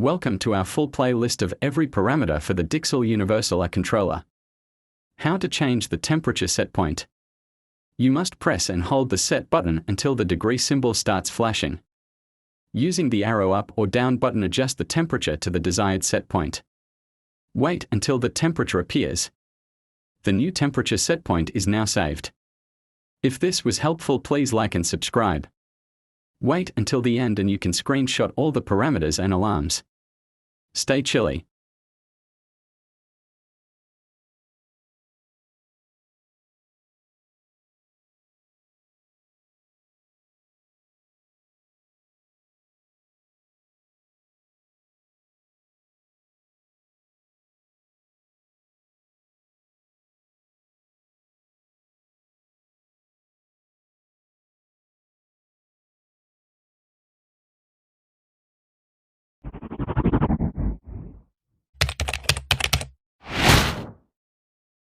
Welcome to our full playlist of every parameter for the dixell universal air controller. How to change the temperature set point. You must press and hold the set button until the degree symbol starts flashing. Using the arrow up or down button, adjust the temperature to the desired set point. Wait until the temperature appears. The new temperature set point is now saved. If this was helpful, please like and subscribe. Wait until the end and you can screenshot all the parameters and alarms. Stay chilly.